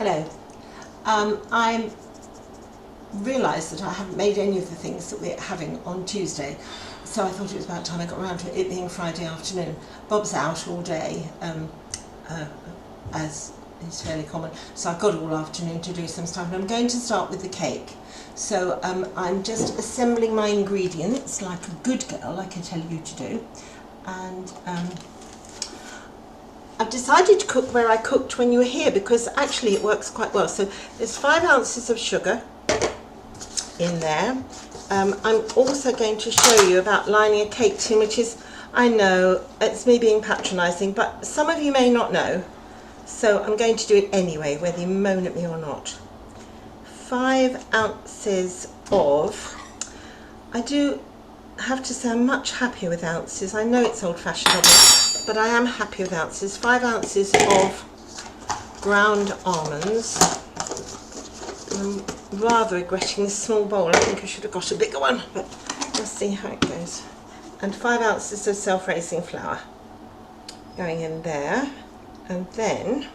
Hello. I realised that I haven't made any of the things that we're having on Tuesday, so I thought it was about time I got around to it being Friday afternoon. Bob's out all day, as is fairly common, so I've got all afternoon to do some stuff, and I'm going to start with the cake. So I'm just assembling my ingredients like a good girl, like I tell you to do, and I've decided to cook where I cooked when you were here because actually it works quite well. So there's 5 ounces of sugar in there. I'm also going to show you about lining a cake tin, which is, I know it's me being patronising, but some of you may not know, so I'm going to do it anyway, whether you moan at me or not. 5 ounces of, I do have to say I'm much happier with ounces. I know it's old-fashioned of me, but I am happy with ounces. 5 ounces of ground almonds. I'm rather regretting this small bowl. I think I should have got a bigger one, but let's see how it goes. And 5 ounces of self-raising flour going in there, and then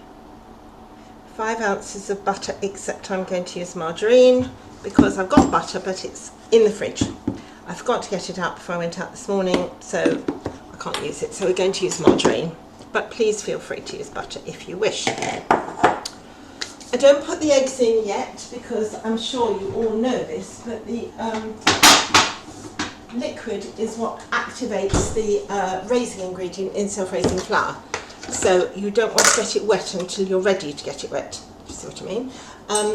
5 ounces of butter, except I'm going to use margarine because I've got butter, but it's in the fridge. I forgot to get it out before I went out this morning, so I can't use it. So we're going to use margarine, but please feel free to use butter if you wish. I don't put the eggs in yet because I'm sure you all know this, but the liquid is what activates the raising ingredient in self-raising flour. So you don't want to get it wet until you're ready to get it wet. You see what I mean?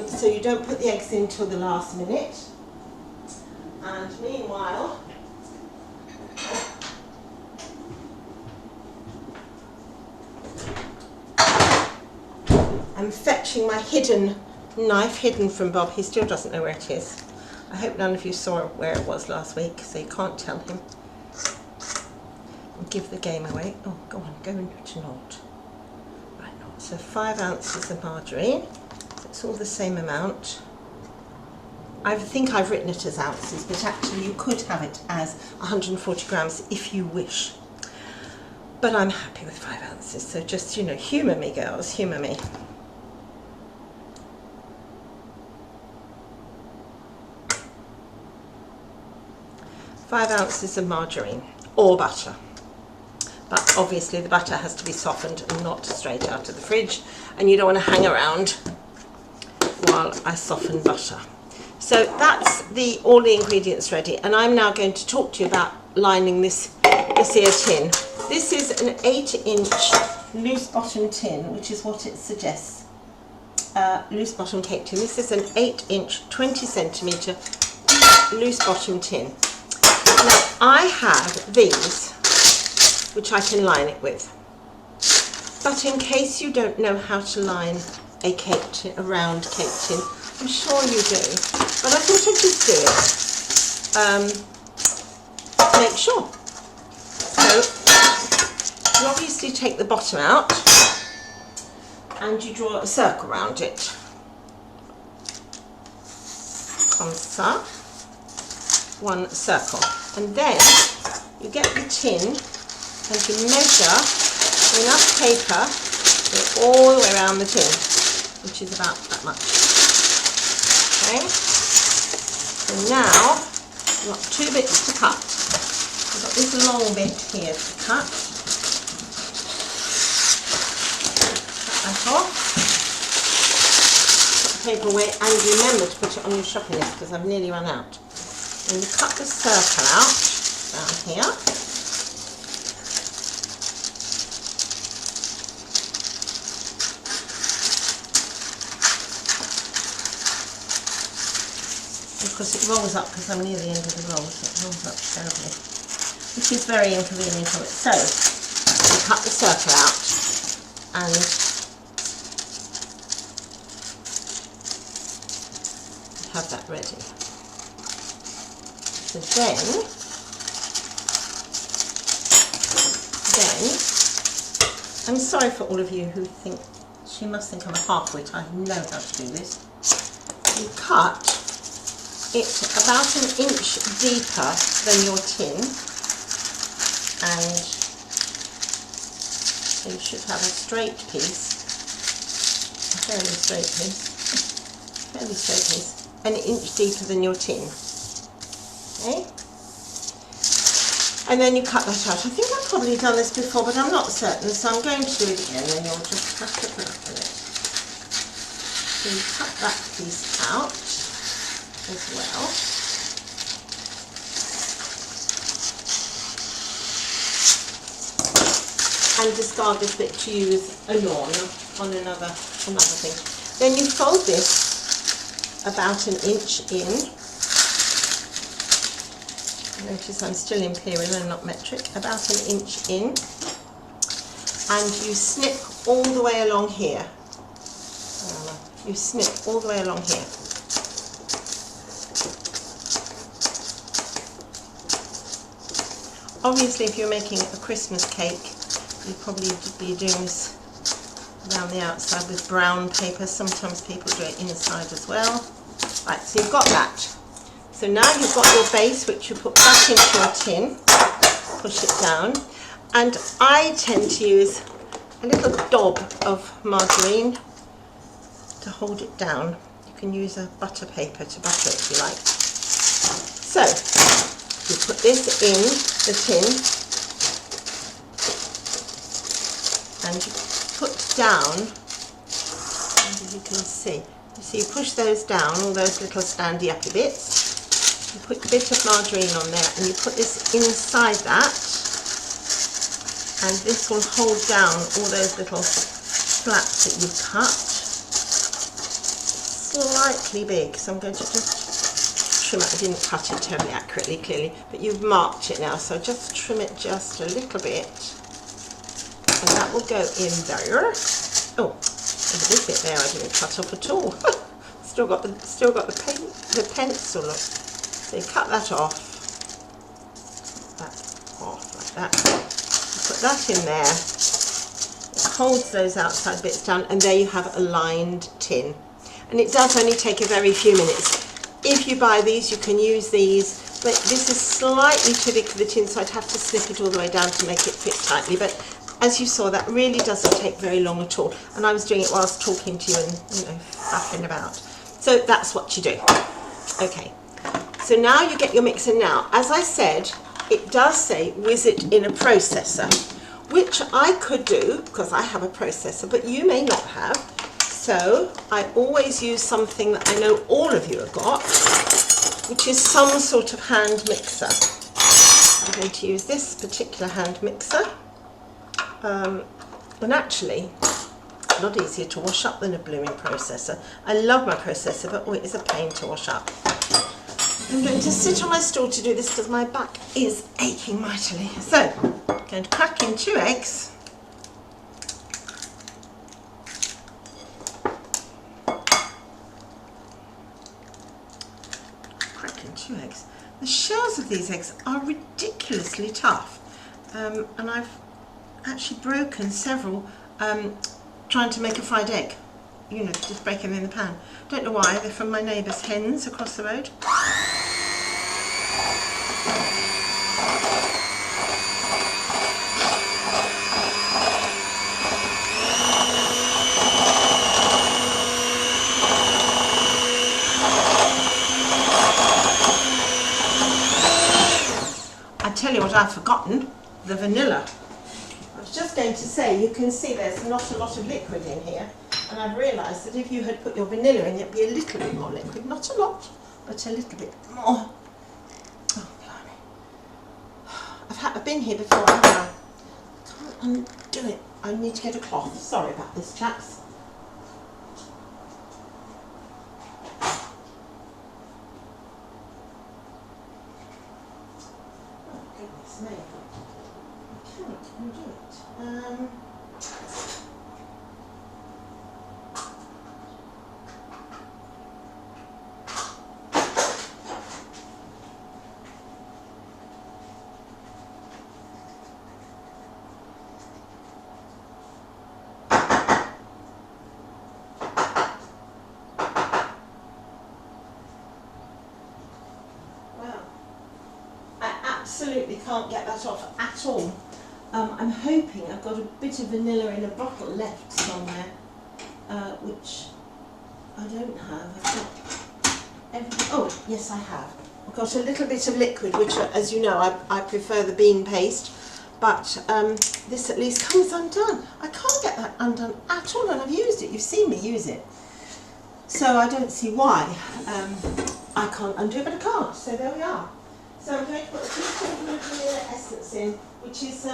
So you don't put the eggs in till the last minute. And meanwhile, I'm fetching my hidden knife, hidden from Bob. He still doesn't know where it is. I hope none of you saw where it was last week, so you can't tell him. And give the game away. Oh, go on, go into naught. Right, naught. So 5 ounces of margarine. So it's all the same amount. I think I've written it as ounces, but actually you could have it as 140 grams if you wish. But I'm happy with 5 ounces, so just, you know, humour me, girls, humour me. Five ounces of margarine or butter, but obviously the butter has to be softened and not straight out of the fridge, and you don't want to hang around while I soften butter. So that's all the ingredients ready, and I'm now going to talk to you about lining this here tin. This is an 8-inch loose bottom tin, which is what it suggests. Loose bottom cake tin. This is an 8-inch, 20 centimetre loose bottom tin. Now I have these, which I can line it with. But in case you don't know how to line a cake tin, a round cake tin, I'm sure you do, but I thought I'd just do it to make sure. So you obviously take the bottom out and you draw a circle around it. Comme ça, one circle, and then you get the tin and you measure enough paper to go all the way around the tin, which is about that much. Okay, so now we've got 2 bits to cut. We've got this long bit here to cut. Cut that off. Put the paper away, and remember to put it on your shopping list because I've nearly run out. And you cut the circle out down here. Of course it rolls up because I'm near the end of the roll, so it rolls up terribly, which is very inconvenient of it. So you cut the circle out and have that ready. So then I'm sorry for all of you who think, she must think I'm a half-wit, I know how to do this. You cut it about 1 inch deeper than your tin, and so you should have a straight piece fairly straight piece, an inch deeper than your tin. Okay, and then you cut that out. I think I've probably done this before, but I'm not certain, so I'm going to do it again, and you'll just have to put up with it. So you cut that piece out as well. And discard this bit to use a lawn on another thing. Then you fold this about an inch in. Notice I'm still imperial and not metric. About an inch in. And you snip all the way along here. You snip all the way along here. Obviously, if you're making a Christmas cake, you'd probably be doing this around the outside with brown paper. Sometimes people do it inside as well. Right, so you've got that. So now you've got your base, which you put back into your tin, push it down, and I tend to use a little daub of margarine to hold it down. You can use a butter paper to butter it if you like. So you put this in the tin, and you put down, as you can see, you push those down, all those little standy uppy bits. You put a bit of margarine on there, and you put this inside that, and this will hold down all those little flaps that you've cut. Slightly big, so I'm going to just trim it. I didn't cut it terribly accurately, clearly, but you've marked it now, so just trim it just a little bit. And that will go in there. Oh, there's this bit there I didn't cut off at all. still got the pencil. Look. So you cut that off. Like that. You put that in there. It holds those outside bits down, and there you have a lined tin. And it does only take a very few minutes. If you buy these, you can use these. But this is slightly too big for the tin, so I'd have to snip it all the way down to make it fit tightly. But as you saw, that really doesn't take very long at all. And I was doing it whilst talking to you and, faffing about. So that's what you do. Okay. So now you get your mixer. Now, as I said, it does say whiz it in a processor, which I could do because I have a processor, but you may not have. So I always use something that I know all of you have got, which is some sort of hand mixer. I'm going to use this particular hand mixer. And actually, a lot easier to wash up than a blooming processor. I love my processor, but it is a pain to wash up. I'm going to sit on my stool to do this because my back is aching mightily. So, I'm going to crack in 2 eggs. Crack in 2 eggs. The shells of these eggs are ridiculously tough, and I've actually broken several trying to make a fried egg. Just break them in the pan. Don't know why, they're from my neighbour's hens across the road. I tell you what I've forgotten, the vanilla. I was just going to say, you can see there's not a lot of liquid in here. And I've realised that if you had put your vanilla in, it'd be a little bit more liquid. Not a lot, but a little bit more. Oh, blimey. I've been here before, haven't I? Can't undo it. I need to get a cloth. Sorry about this, chaps. Oh, goodness me. I cannot undo it. Absolutely can't get that off at all. I'm hoping I've got a bit of vanilla in a bottle left somewhere. which I don't have. Oh, yes, I have. I've got a little bit of liquid, which, as you know, I prefer the bean paste, but this at least comes undone. I can't get that undone at all, and I've used it. You've seen me use it. So I don't see why I can't undo it, but I can't. So there we are. So I'm going to put a teaspoon of vanilla essence in, which is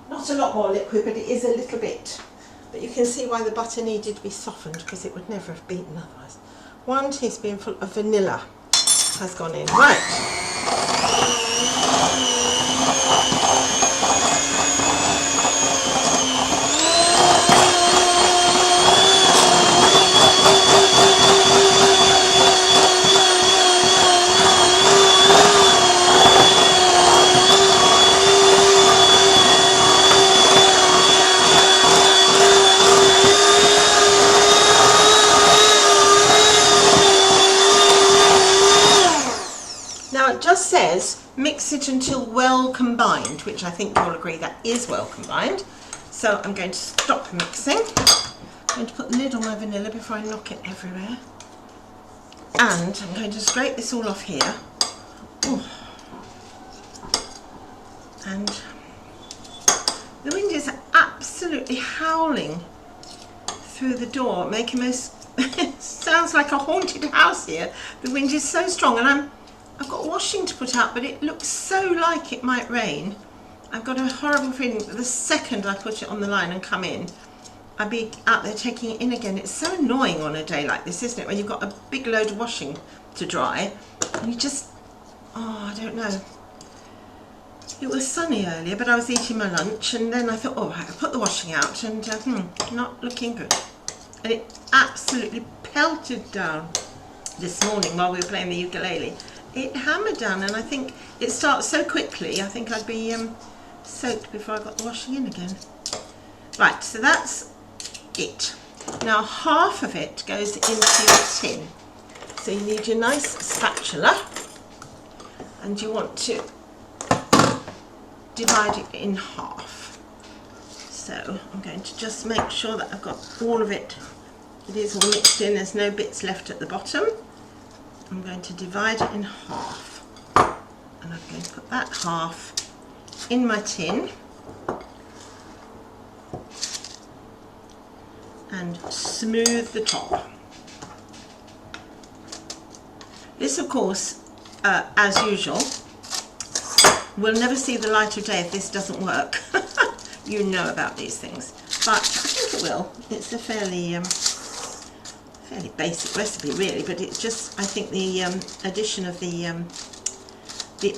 not a lot more liquid, but it is a little bit. But you can see why the butter needed to be softened, because it would never have beaten otherwise. 1 teaspoonful of vanilla has gone in. Right. Just says mix it until well combined, which I think you'll agree that is well combined. So I'm going to stop mixing. I'm going to put the lid on my vanilla before I knock it everywhere, and I'm going to scrape this all off here. Ooh. And the wind is absolutely howling through the door, making most it sounds like a haunted house here. The wind is so strong, and I've got washing to put out, but it looks so like it might rain. I've got a horrible feeling that the second I put it on the line and come in, I'll be out there taking it in again. It's so annoying on a day like this, isn't it, when you've got a big load of washing to dry, and you just, oh, I don't know. It was sunny earlier, but I was eating my lunch, and then I thought, oh, I'll put the washing out, and not looking good. And it absolutely pelted down this morning while we were playing the ukulele. It hammered down, and I think it starts so quickly, I think I'd be soaked before I got the washing in again. Right, so that's it. Now half of it goes into your tin. So you need your nice spatula, and you want to divide it in half. So I'm going to just make sure that I've got all of it. It is all mixed in, there's no bits left at the bottom. I'm going to divide it in half, and I'm going to put that half in my tin and smooth the top. This, of course, as usual, will never see the light of day if this doesn't work. You know about these things, but I think it will. It's a fairly basic recipe, really, but it's just, I think the addition of the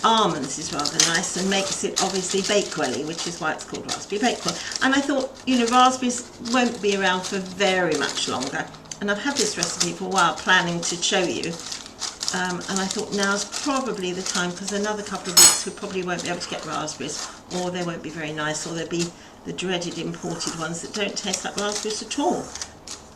almonds is rather nice and makes it obviously Bakewell-y, which is why it's called Raspberry Bakewell. And I thought, you know, raspberries won't be around for very much longer, and I've had this recipe for a while planning to show you, and I thought now's probably the time, because another couple of weeks we probably won't be able to get raspberries, or they won't be very nice, or they'll be the dreaded imported ones that don't taste like raspberries at all.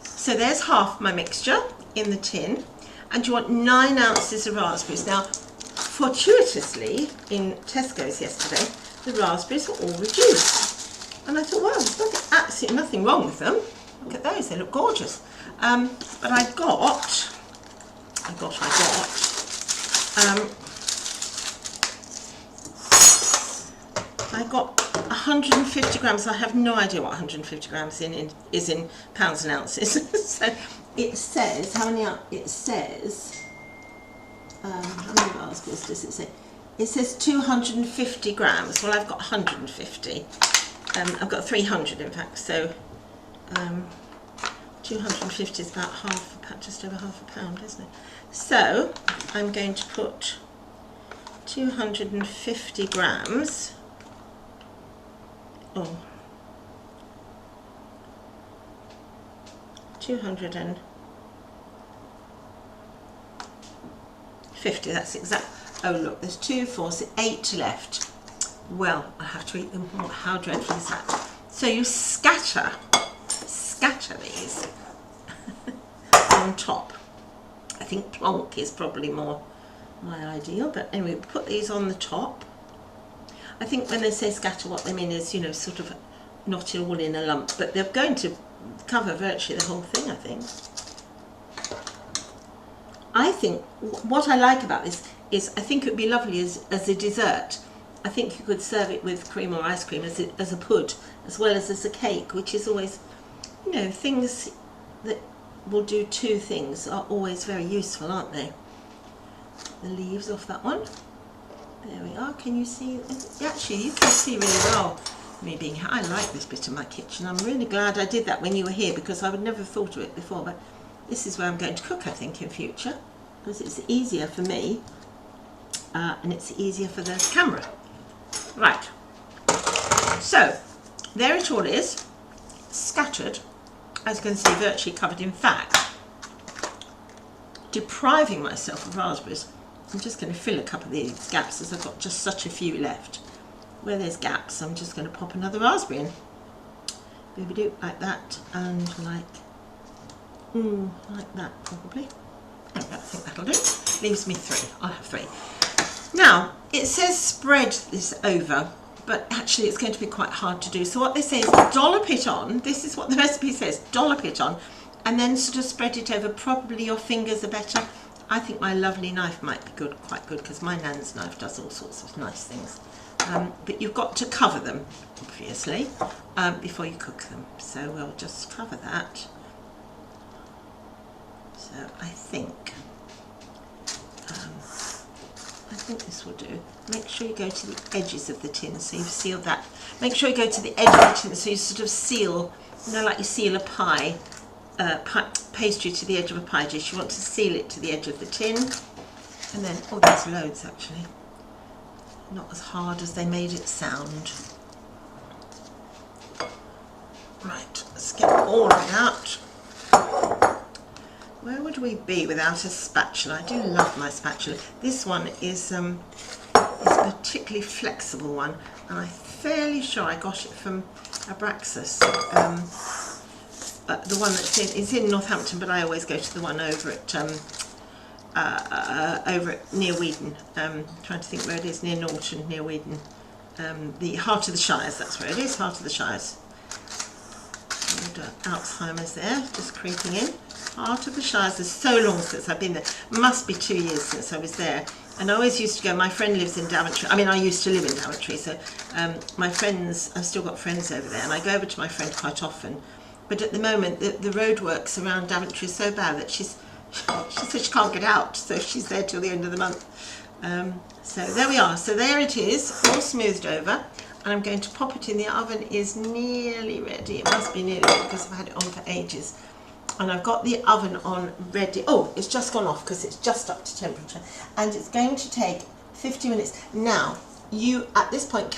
So there's half my mixture in the tin, and you want 9 ounces of raspberries. Now, fortuitously, in Tesco's yesterday, the raspberries were all reduced. And I thought, well, there's absolutely nothing wrong with them. Look at those, they look gorgeous. But I got 150 grams. I have no idea what 150 grams is in pounds and ounces. So it says, how many raspberries does it say? It says 250 grams. Well, I've got 150. I've got 300 in fact, so 250 is about just over half a pound, isn't it? So I'm going to put 250 grams. Oh, 250, that's exact. Oh look, there's 2, 4, 6, 8 left. Well, I have to eat them all. How dreadful is that? So you scatter these on top. I think plonk is probably more my ideal, but anyway, put these on the top. I think when they say scatter, what they mean is, you know, sort of not all in a lump, but they're going to cover virtually the whole thing, I think. I think what I like about this is I think it would be lovely as a dessert. I think you could serve it with cream or ice cream as a pud, as well as a cake, which is always, you know, things that will do two things are always very useful, aren't they? The leaves off that one. There we are. Can you see? Actually, you can see really well me being here. I like this bit of my kitchen. I'm really glad I did that when you were here, because I would never have thought of it before, but this is where I'm going to cook, I think, in future, because it's easier for me and it's easier for the camera. Right, so there it all is, scattered, as you can see, virtually covered. In fact, depriving myself of raspberries, I'm just going to fill a couple of these gaps, as I've got just such a few left. Where there's gaps, I'm just going to pop another raspberry in. Booby-doo, like that, and like that probably. I think that'll do. Leaves me 3. I'll have 3. Now, it says spread this over, but actually it's going to be quite hard to do. So what they say is dollop it on. This is what the recipe says. Dollop it on, and then sort of spread it over. Probably your fingers are better. I think my lovely knife might be good, quite good, because my nan's knife does all sorts of nice things. But you've got to cover them, obviously, before you cook them. So we'll just cover that. So I think this will do. Make sure you go to the edges of the tin, so you've sealed that. Make sure you go to the edge of the tin, so you sort of seal, you know, like you seal a pie, pastry to the edge of a pie dish. You want to seal it to the edge of the tin, and then, oh, there's loads actually. Not as hard as they made it sound. Right, let's get all of it out. Where would we be without a spatula? I do love my spatula. This one is a particularly flexible one, and I'm fairly sure I got it from Abraxas. The one that's in Northampton, but I always go to the one over at near Weedon. Trying to think where it is, near Norton, near Weedon. The Heart of the Shires, that's where it is, Heart of the Shires. Alzheimer's there, just creeping in. Heart of the Shires is so long since I've been there. Must be 2 years since I was there. And I always used to go, my friend lives in Daventry. I mean, I used to live in Daventry, so my friends, I've still got friends over there, and I go over to my friend quite often. But at the moment, the roadworks around Daventry are so bad that she said she can't get out, so she's there till the end of the month. So there we are. So there it is, all smoothed over. And I'm going to pop it in. The oven is nearly ready. It must be nearly ready because I've had it on for ages. And I've got the oven on ready. Oh, it's just gone off because it's just up to temperature. And it's going to take 50 minutes. Now, you, at this point,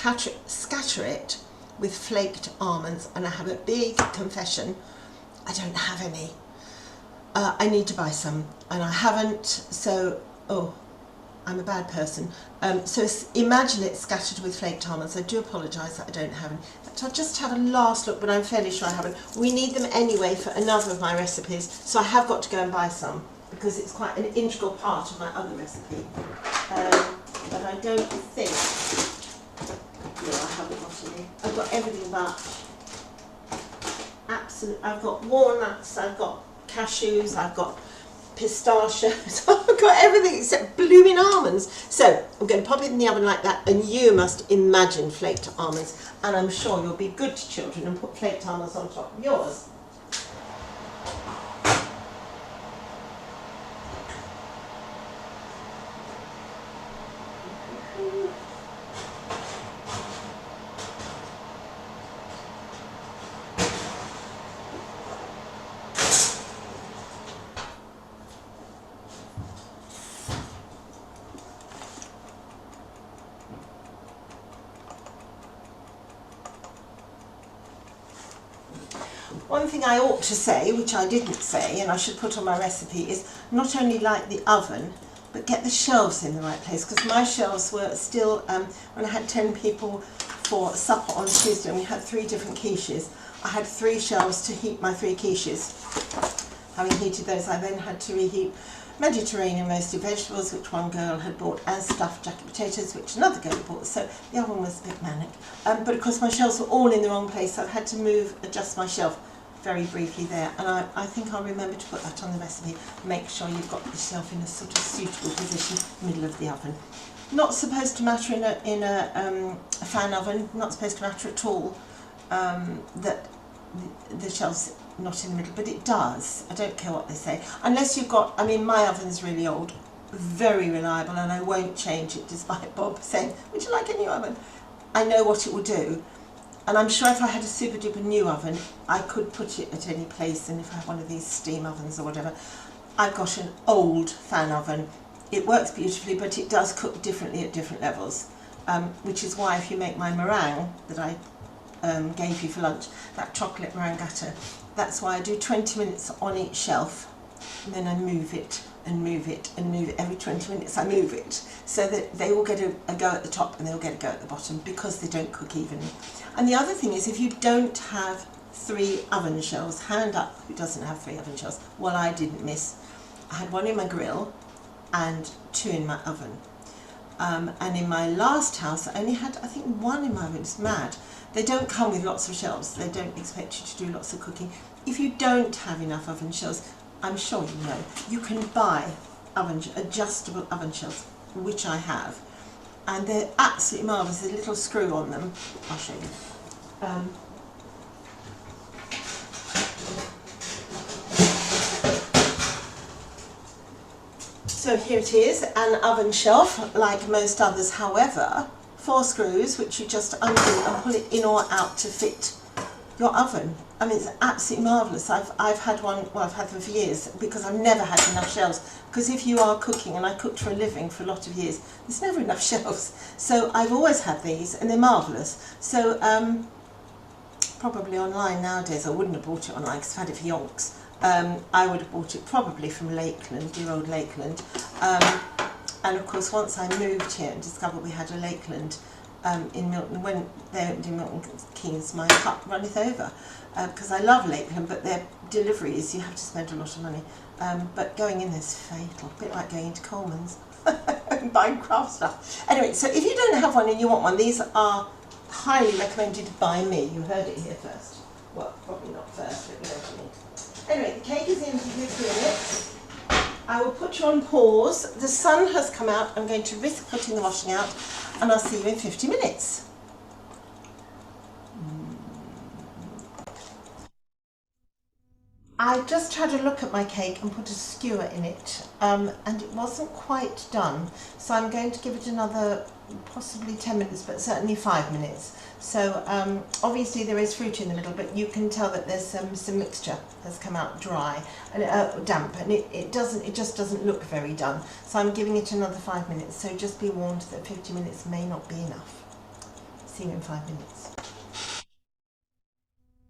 scatter it with flaked almonds. And I have a big confession. I don't have any. I need to buy some. And I haven't, so, oh, I'm a bad person. So imagine it scattered with flaked almonds. I do apologise that I don't have any. I'll just have a last look, but I'm fairly sure I haven't. We need them anyway for another of my recipes, so I have got to go and buy some because it's quite an integral part of my other recipe. But I don't think, no, I haven't got any. I've got everything but absolute. I've got walnuts, I've got cashews, I've got pistachios, I've got everything except blooming almonds. So I'm going to pop it in the oven like that, and you must imagine flaked almonds, and I'm sure you'll be good to children and put flaked almonds on top of yours. One thing I ought to say, which I didn't say, and I should put on my recipe, is not only light the oven, but get the shelves in the right place, because my shelves were still, when I had 10 people for supper on Tuesday and we had 3 different quiches, I had 3 shelves to heat my 3 quiches. Having heated those, I then had to reheat Mediterranean roasted vegetables, which one girl had bought, and stuffed jacket potatoes, which another girl had bought. So the oven was a bit manic. But of course my shelves were all in the wrong place, so I've had to adjust my shelf very briefly there. And I think I'll remember to put that on the recipe. Make sure you've got the shelf in a sort of suitable position, middle of the oven. Not supposed to matter in a fan oven, not supposed to matter at all that the shelves not in the middle, but it does. I don't care what they say, unless you've got, I mean, my oven's really old, very reliable, and I won't change it despite Bob saying, would you like a new oven? I know what it will do, and I'm sure if I had a super duper new oven I could put it at any place. And if I have one of these steam ovens or whatever, I've got an old fan oven. It works beautifully, but it does cook differently at different levels, which is why if you make my meringue that I gave you for lunch, that chocolate meringue gateau, that's why I do 20 minutes on each shelf, and then I move it and move it and move it. Every 20 minutes I move it, so that they will get a go at the top and they'll get a go at the bottom, because they don't cook evenly. And the other thing is, if you don't have 3 oven shelves, hand up who doesn't have 3 oven shelves. Well, I didn't miss. I had 1 in my grill and 2 in my oven. And in my last house I only had, I think, 1 in my oven. It's mad. They don't come with lots of shelves. They don't expect you to do lots of cooking. If you don't have enough oven shelves, I'm sure you know, you can buy adjustable oven shelves, which I have, and they're absolutely marvellous. There's a little screw on them. I'll show you. So here it is, an oven shelf like most others, however, 4 screws which you just undo and pull it in or out to fit your oven. I mean, it's absolutely marvellous. I've had one, well, I've had them for years, because I've never had enough shelves. Because if you are cooking, and I cooked for a living for a lot of years, there's never enough shelves. So I've always had these, and they're marvellous. So probably online nowadays, I wouldn't have bought it online because I've had it for yonks. I would have bought it probably from Lakeland, dear old Lakeland. And of course, once I moved here and discovered we had a Lakeland in Milton, when they opened in Milton Keynes, my cup runneth over, because I love Lakeland, but their deliveries, you have to spend a lot of money. But going in there's fatal, a bit like going into Coleman's and buying craft stuff. Anyway, so if you don't have one and you want one, these are highly recommended by me. You heard it here first. Well, probably not first, but you know what I mean. Anyway, the cake is in for 50 minutes. I will put you on pause. The sun has come out. I'm going to risk putting the washing out, and I'll see you in 50 minutes. I just had a look at my cake and put a skewer in it, and it wasn't quite done. So I'm going to give it another possibly 10 minutes, but certainly 5 minutes. So obviously there is fruit in the middle, but you can tell that there's some mixture has come out dry and damp, and it just doesn't look very done. So I'm giving it another 5 minutes. So just be warned that 50 minutes may not be enough. See you in 5 minutes.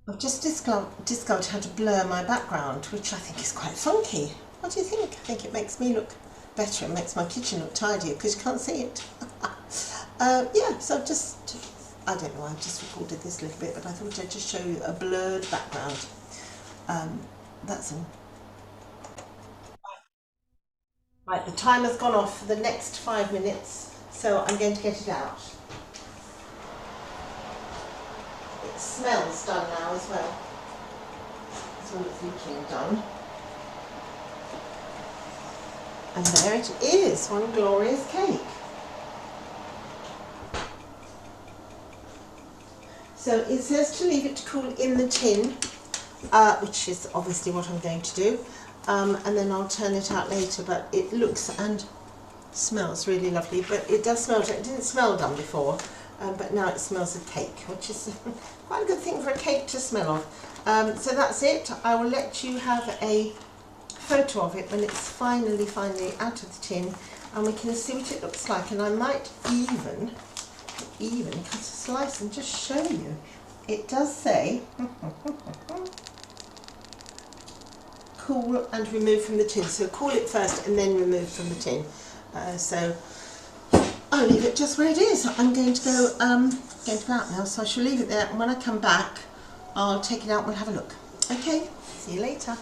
I've just discovered how to blur my background, which I think is quite funky. What do you think? I think it makes me look better. It makes my kitchen look tidier because you can't see it. Yeah, so I've just, I don't know, I've just recorded this a little bit, but I thought I'd just show you a blurred background. That's all. Right, the timer's gone off for the next 5 minutes, so I'm going to get it out. It smells done now as well. It's all it's looking done. And there it is, one glorious cake. So it says to leave it to cool in the tin, which is obviously what I'm going to do, and then I'll turn it out later. But it looks and smells really lovely, but it does smell, it didn't smell done before, but now it smells of cake, which is quite a good thing for a cake to smell of. So that's it. I will let you have a photo of it when it's finally out of the tin, and we can see what it looks like. And I might even cut a slice and just show you. It does say cool and remove from the tin, so cool it first and then remove from the tin. So I'll leave it just where it is. I'm going to go out now, so I shall leave it there, and when I come back I'll take it out and we'll have a look. Okay, see you later.